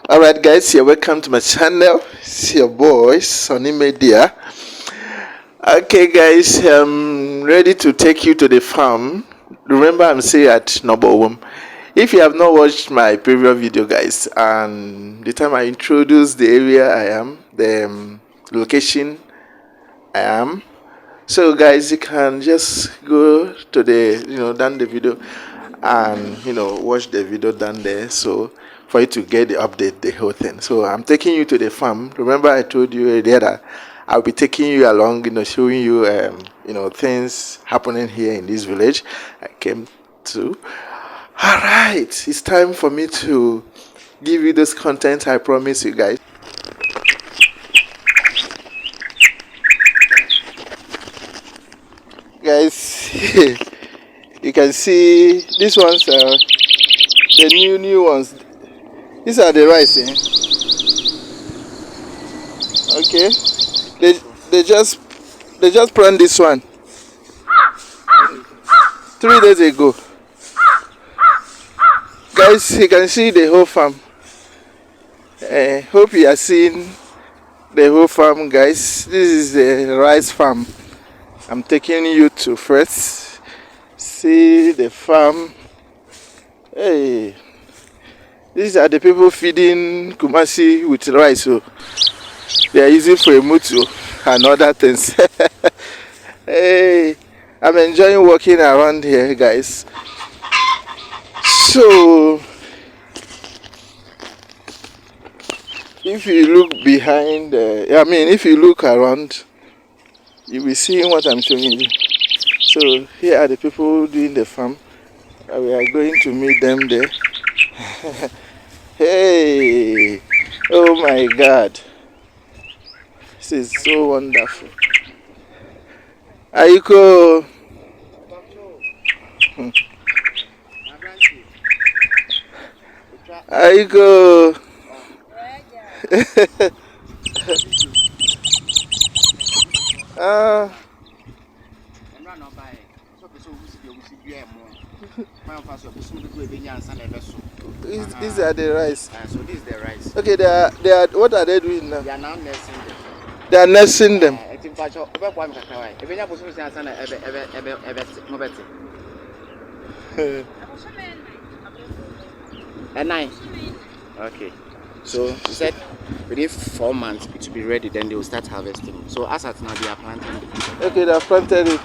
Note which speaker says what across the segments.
Speaker 1: Alright guys, you're welcome to my channel. It's your boy Sonny Media. Okay guys, I'm ready to take you to the farm. Remember I'm still at Nobowom. If you have not watched my previous video guys, and the time I introduced the area I am, the location I am, so guys you can just go to the down the video and watch the video down there, so for you to get the update, the whole thing. So I'm taking you to the farm. Remember I told you earlier that I'll be taking you along, showing you things happening here in this village I came to. All right, it's time for me to give you this content I promise you guys. Guys, you can see these ones are the new ones. These are the rice, okay. They just plant this one 3 days ago. Guys, you can see the whole farm. Hope you are seeing the whole farm, guys. This is the rice farm I'm taking you to first. See the farm. Hey, these are the people feeding Kumasi with rice. So they are using for a mutu and other things. Hey, I'm enjoying walking around here, guys. So if you look behind, if you look around, you will see what I'm showing you. So here are the people doing the farm. We are going to meet them there. Hey, oh my God, this is so wonderful. Aiko. Aiko. These are the rice.
Speaker 2: So this is the rice.
Speaker 1: Okay, they are. What are they doing now?
Speaker 2: They are now nursing them.
Speaker 1: They are nursing them.
Speaker 2: Okay. So you said within 4 months it will be ready, then they will start harvesting. So as at now they are planting it.
Speaker 1: Okay, they have planted it.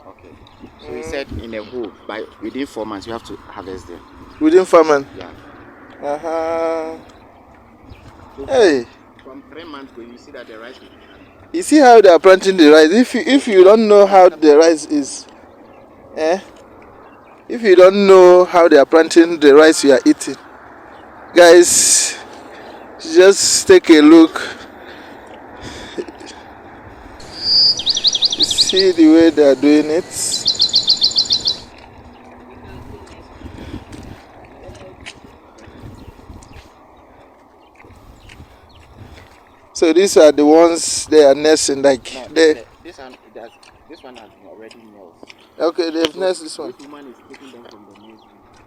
Speaker 2: Okay. So you said in a whole, by within 4 months you have to harvest them.
Speaker 1: Within 4 months?
Speaker 2: Yeah.
Speaker 1: So hey.
Speaker 2: From 3 months ago, you see that the rice will be.
Speaker 1: You see how they are planting the rice? If you don't know how the rice is, if you don't know how they are planting the rice you are eating, guys, just take a look. You see the way they are doing it. So these are the ones they are nursing, like
Speaker 2: no,
Speaker 1: they.
Speaker 2: This one has been already nursed.
Speaker 1: Okay, they've nursed this one.
Speaker 2: This woman is taking them from the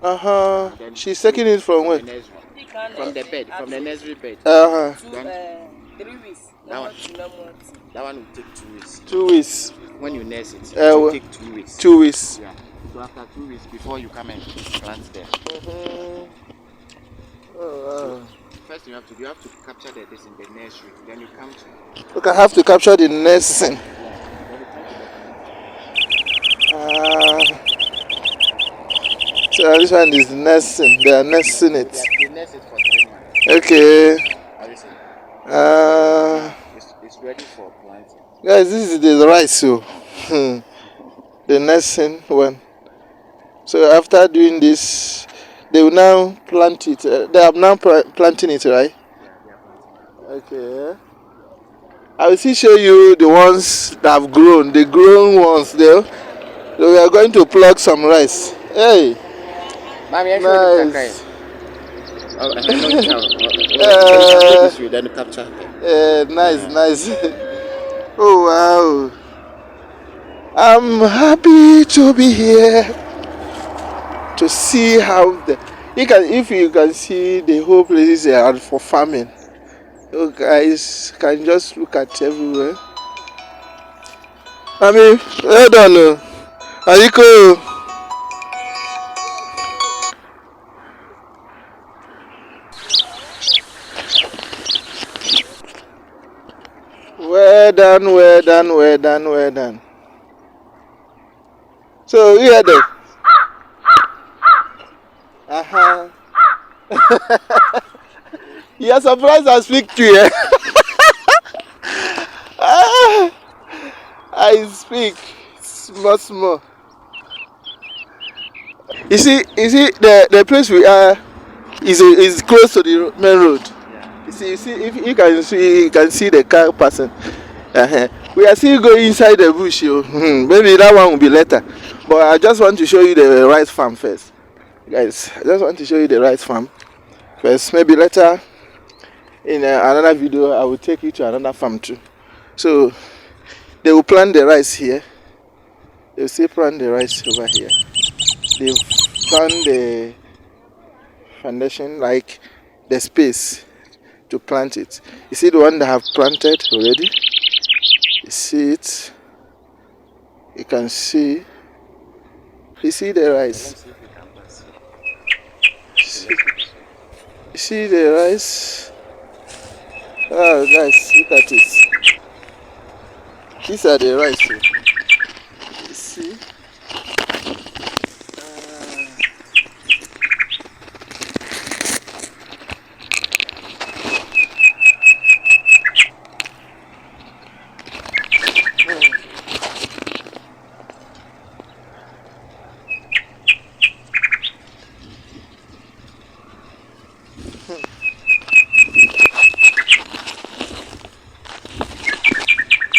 Speaker 2: nursery.
Speaker 1: She's taking it from where?
Speaker 2: From the bed, from the nursery bed.
Speaker 3: 3 weeks.
Speaker 2: That one will take 2 weeks.
Speaker 1: 2 weeks.
Speaker 2: When you nurse it, it will take 2 weeks.
Speaker 1: 2 weeks.
Speaker 2: Yeah. So after 2 weeks, before you come and plant them.
Speaker 1: Oh, wow.
Speaker 2: First you have to capture this in the nursery. Then you come to.
Speaker 1: Look, I have to capture the nursing. So this one is nursing. They are nursing it.
Speaker 2: They nurse it for 3 months.
Speaker 1: Okay.
Speaker 2: It's ready for planting.
Speaker 1: Guys, this is the rice, so the nursing one. So after doing this, they will now plant it. They are now planting it, right? Okay. I will still show you the ones that have grown. The grown ones there. So we are going to pluck some rice. Hey. Nice.
Speaker 2: Then capture.
Speaker 1: Nice. Oh wow! I'm happy to be here to see how if you can see the whole place are for farming. You guys can just look at everywhere. I mean, well done, Aliko. Well done, well done, well done, well done. So here the uh-huh. You are surprised I speak to you. Ah, I speak small small. You see the place we are is close to the main road. You see if you can see the car passing. Uh-huh. We are still going inside the bush, yo. Maybe that one will be later. But I just want to show you the rice farm first. Guys, I just want to show you the rice farm first. Maybe later in another video I will take you to another farm too. So they will plant the rice here. They will still plant the rice over here. They've done the foundation, like the space to plant it. You see the one that have planted already? You see it? You can see. You see the rice? You see the rice? Oh, guys, look at it. These are the rice. You see?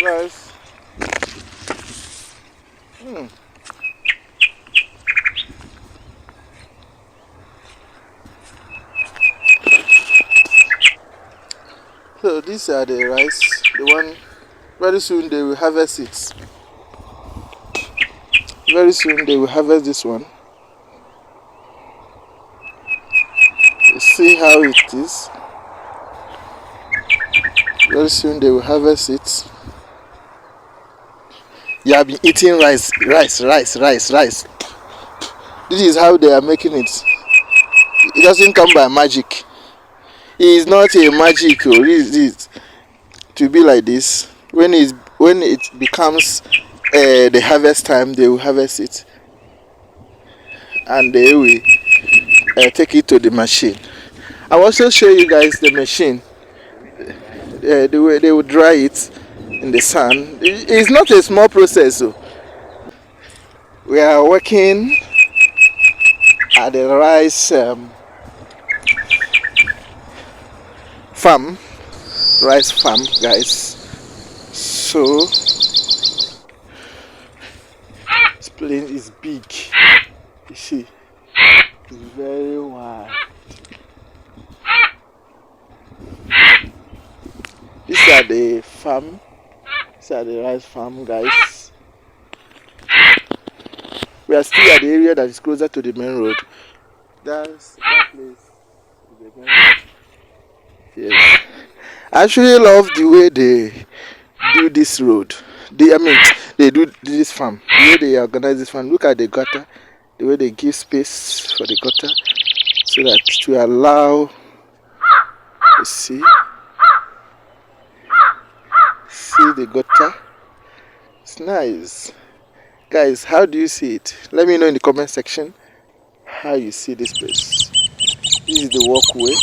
Speaker 1: Rice. So these are the rice. The one very soon they will harvest it. Very soon they will harvest this one. You see how it is. Very soon they will harvest it. You have been eating rice. This is how they are making it. It doesn't come by magic. It is not a magic or is it to be like this. When it becomes the harvest time, they will harvest it and they will take it to the machine. I'll also show you guys the machine. The way they will dry it in the sun. It's not a small process. So we are working at the rice rice farm, guys. So this plane is big. You see, it's very wide. These are the farm. These are the rice farm, guys. We are still at the area that is closer to the main road. That place is the main road. Yes. I actually love the way they do this road. They do this farm. The way they organize this farm. Look at the gutter. The way they give space for the gutter, so that to allow. You see the gutter. It's nice, guys. How do you see it? Let me know in the comment section how you see this place. This is the walkway.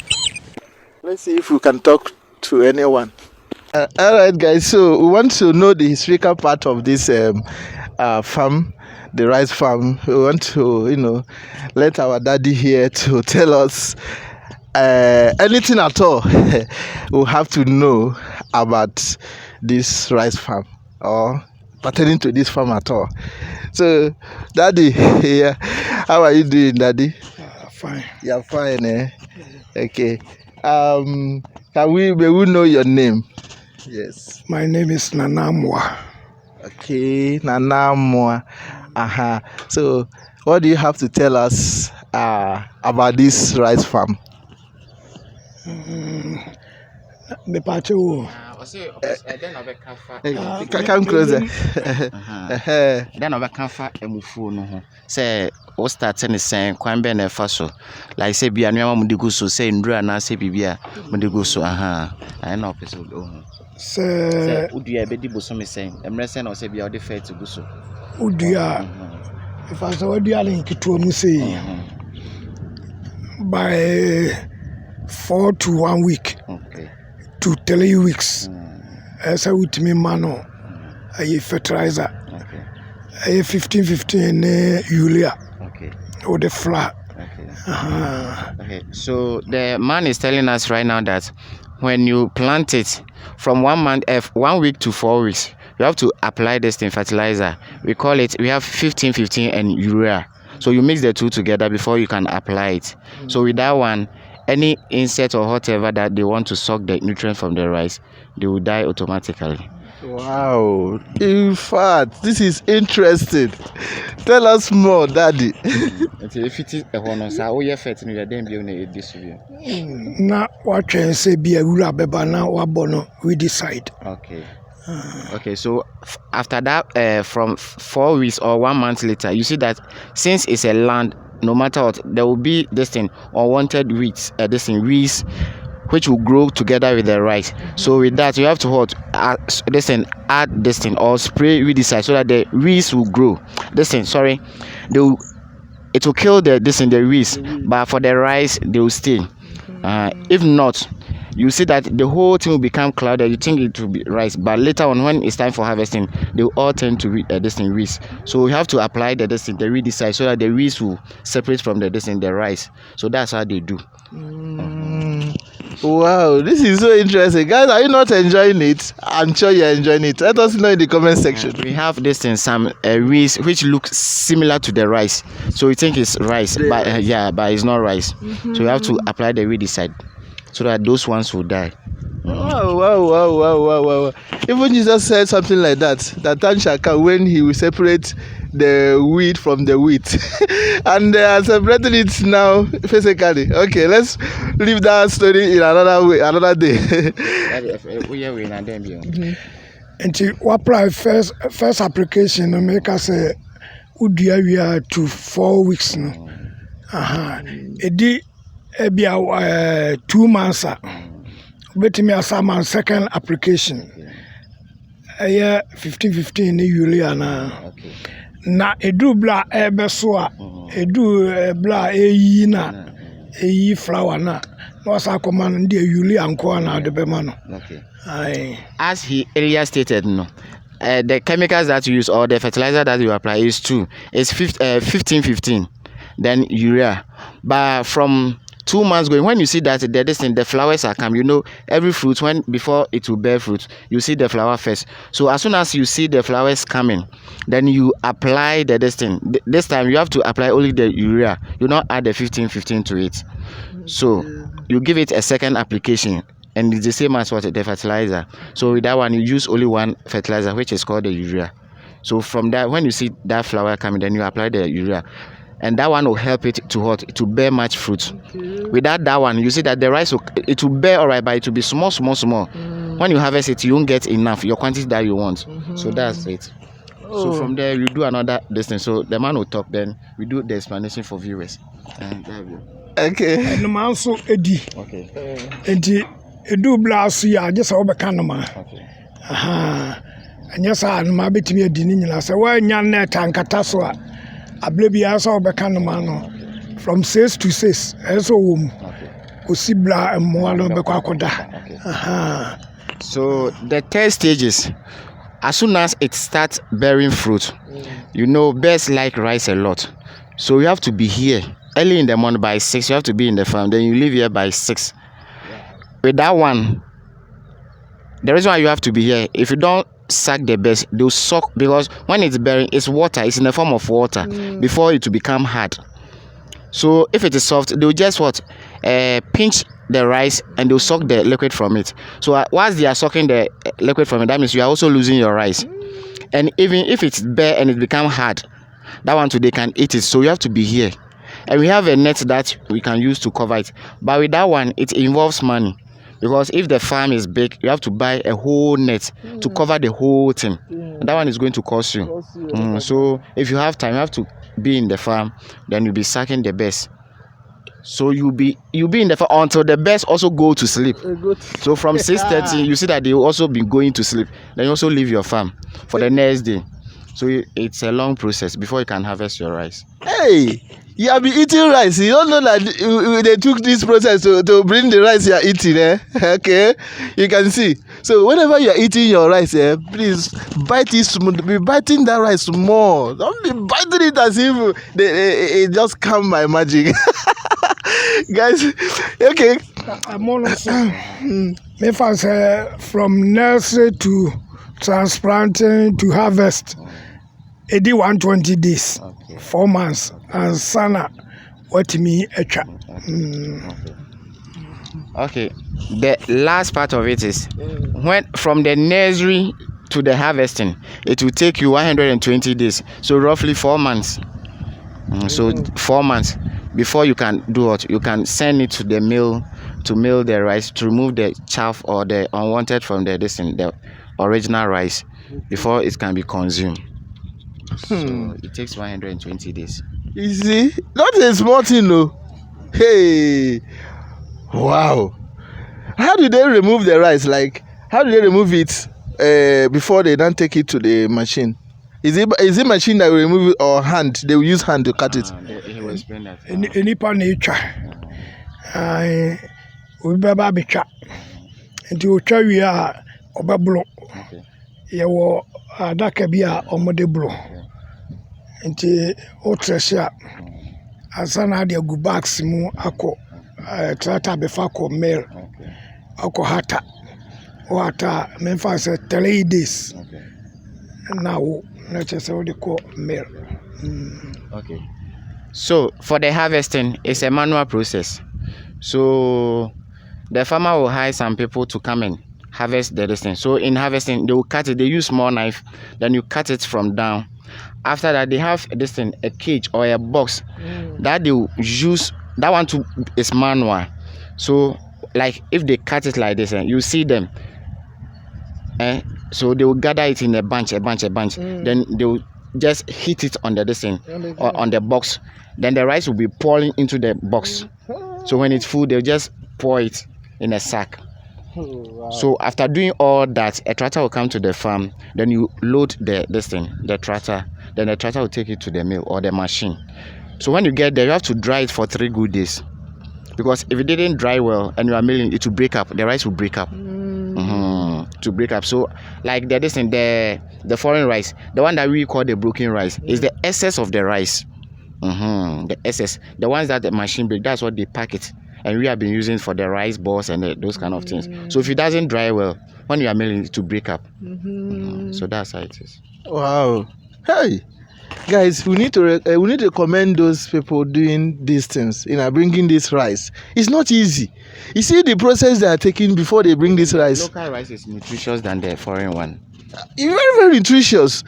Speaker 1: Let's see if we can talk to anyone. All right, guys. So we want to know the historical part of this farm, the rice farm. We want to, let our daddy here to tell us anything at all. We'll have to know about this rice farm or pertaining to this farm at all. So, daddy, yeah, how are you doing, daddy?
Speaker 4: Fine.
Speaker 1: You're fine, eh? Okay. May we know your name? Yes.
Speaker 4: My name is Nanamwa.
Speaker 1: Okay, Nanamwa. So, what do you have to tell us about this rice farm?
Speaker 4: The party wo.
Speaker 1: Come closer.
Speaker 2: Then I can fa emufu no ho. Say o start ne sen kwan be na fa so. Like say bia nwa mu de go so say ndura na say bibia mu de go so I na opese o. Say udua be di boso me sen. Emre sen na say bia o de fair to go so.
Speaker 4: Udua. If I saw udua le nkito mu say by 4 to 1 week.
Speaker 2: Okay.
Speaker 4: To 3 weeks. As I would me mano. A fertilizer.
Speaker 2: Okay.
Speaker 4: A 15 urea.
Speaker 2: Okay.
Speaker 4: Or the flour.
Speaker 2: Okay. Okay. So the man is telling us right now that when you plant it from 1 week to 4 weeks, you have to apply this thing fertilizer. We have 15 and urea. So you mix the two together before you can apply it. So with that one, any insect or whatever that they want to suck the nutrient from the rice, they will die automatically.
Speaker 1: Wow. In fact, this is interesting. Tell us more, Daddy.
Speaker 2: If it is a honor, so you fit in your damn this review.
Speaker 4: Na what can say be a rula beba na wabono we decide.
Speaker 2: Okay. Okay, so after that, from 4 weeks or 1 month later, you see that since it's a land, no matter what, there will be this thing unwanted weeds, weeds which will grow together with the rice. So with that, you have to add this thing or spray weedicide so that the weeds will grow. It will kill the weeds, but for the rice they will stay. If not, you see that the whole thing will become clouded. You think it will be rice, but later on when it's time for harvesting, they will all turn to weeds. So we have to apply the weedicide so that the weeds will separate from the rice. So that's how they do.
Speaker 1: Wow, this is so interesting. Guys, are you not enjoying it? I'm sure you're enjoying it. Let us know in the comment section.
Speaker 2: We have some weeds which look similar to the rice. So we think it's rice, but it's not rice. So we have to apply the weedicide so that those ones will die.
Speaker 1: Wow. Even Jesus said something like that time shall come when he will separate the wheat from the wheat. And they are separating it now physically. Okay, let's leave that story in another day.
Speaker 4: And we apply first application no make us udua we are to 4 weeks no. Edi ebia 2 months. Bet me asama second application. 15 ni urea na edu bla ebeso a edu bla eyi na eyi flower na wasa koma no de urea anko na de be ma no.
Speaker 2: Okay. As he earlier stated, the chemicals that you use or the fertilizer that you apply is 15, then urea. But from 2 months going, when you see that the flowers are come, every fruit before it will bear fruit, you see the flower first. So as soon as you see the flowers coming, then you apply this time you have to apply only the urea. You not add the 15 to it. So you give it a second application, and it's the same as what the fertilizer. So with that one, you use only one fertilizer, which is called the urea. So from that, when you see that flower coming, then you apply the urea. And that one will help it to bear much fruit. Okay. Without that one, you see that the rice it will bear alright, but it will be small. When you harvest it, you won't get enough, your quantity that you want. So that's it. So from there, you do another distance. So the man will talk, then we do the explanation for viewers. And there we go.
Speaker 1: Okay.
Speaker 4: And the man so edi.
Speaker 2: Okay.
Speaker 4: Edi edu blast ya just obeka no ma.
Speaker 2: Okay.
Speaker 4: And yes, I ma betimi edi ni nyina say wa nya na tankata so a ablebia so obeka no ma no from 6 to 6 eso wom. Okay. Osibla mo alo beko akoda.
Speaker 2: So the third stages, as soon as it starts bearing fruit, birds like rice a lot. So you have to be here early in the morning by 6. You have to be in the farm. Then you leave here by 6. With that one, the reason why you have to be here, if you don't suck the birds, they'll suck, because when it's bearing, it's water. It's in the form of water before it will become hard. So if it is soft, they'll just pinch the rice and they'll suck the liquid from it. So whilst they are sucking the liquid from it, that means you are also losing your rice. And even if it's bare and it become hard, that one too they can eat it. So you have to be here. And we have a net that we can use to cover it. But with that one, it involves money. Because if the farm is big, you have to buy a whole net to cover the whole thing. And that one is going to cost you. So if you have time, you have to be in the farm, then you'll be sucking the best. So you'll be in the farm until the birds also go to sleep. So from 6:30, you see that they will also be going to sleep. Then you also leave your farm for the next day. So it's a long process before you can harvest your rice.
Speaker 1: Hey, you have been eating rice. You don't know that they took this process to bring the rice you are eating, eh? Okay, you can see. So whenever you are eating your rice, please bite it smooth. Be biting that rice more. Don't be biting it as if it just come by magic. Guys, okay.
Speaker 4: I'm also from nursery to transplanting to harvest. It did 120 days, 4 months, and sana what me echa.
Speaker 2: Okay, the last part of it is when from the nursery to the harvesting, it will take you 120 days, so roughly 4 months. So 4 months before you can do what you can send it to the mill to mill the rice, to remove the chaff or the unwanted from the original rice before it can be consumed. So it takes 120 days.
Speaker 1: You see, not a small thing, no. Hey, wow. How do they remove the rice? Like, how do they remove it before they don't take it to the machine? Is it machine that will remove it or hand? They will use hand to cut it.
Speaker 2: He will explain that.
Speaker 4: Any pan nature. We be babicha. Into ucha we are obablo. Yawo adaka bia omode blo. Nti otresia asana de gu bags mu akọ trata befa ko mail akọ hata o hata memfa say 3 days now na chese o de ko mail.
Speaker 2: Okay, so for the harvesting, it's a manual process. So the farmer will hire some people to come and harvest the distance. So in harvesting, they will cut it. They use small knife, then you cut it from down. After that, they have this thing, a cage or a box that they will use. That one too is manual. So like if they cut it like this, you see them. So they will gather it in a bunch. Then they will just hit it on the this thing or on the box. Then the rice will be pouring into the box. So when it's full, they'll just pour it in a sack. Wow. So after doing all that, a tractor will come to the farm. Then you load the tractor. Then the tractor will take it to the mill or the machine. So when you get there, you have to dry it for 3 good days. Because if it didn't dry well and you are milling, it will break up. The rice will break up. To break up. So like the foreign rice, the one that we call the broken rice, is the excess of the rice. The excess, the ones that the machine break, that's what they pack it. And we have been using for the rice balls and those kind of things. So if it doesn't dry well, when you are milling it to break up. So that's how it is.
Speaker 1: Wow. Hey, guys, we need to commend those people doing these things, bringing this rice. It's not easy. You see the process they are taking before they bring this rice.
Speaker 2: Local rice is nutritious than the foreign one.
Speaker 1: It's very, very nutritious,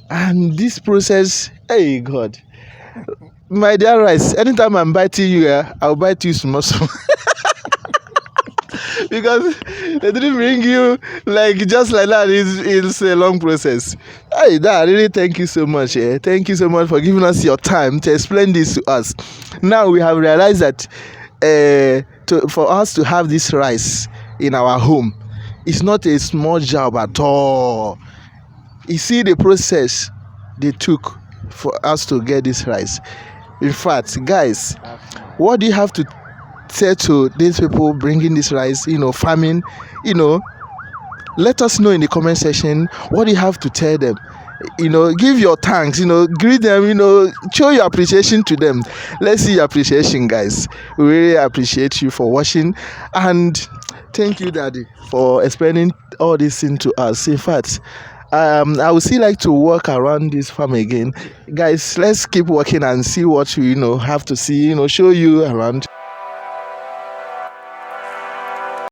Speaker 1: And this process, hey God, my dear rice, anytime I'm biting you, I'll bite you small. Because they didn't bring you just like that. It's a long process. Hey, Dad, really thank you so much. Thank you so much for giving us your time to explain this to us. Now we have realized that for us to have this rice in our home, it's not a small job at all. You see the process they took for us to get this rice. In fact, guys, what do you have to say to these people bringing this rice, farming, let us know in the comment section. What do you have to tell them? Give your thanks, greet them, show your appreciation to them. Let's see your appreciation, guys. We really appreciate you for watching, and thank you, Daddy, for explaining all this thing to us. In fact, I would still like to walk around this farm again. Guys, let's keep walking and see what we have to see, show you around.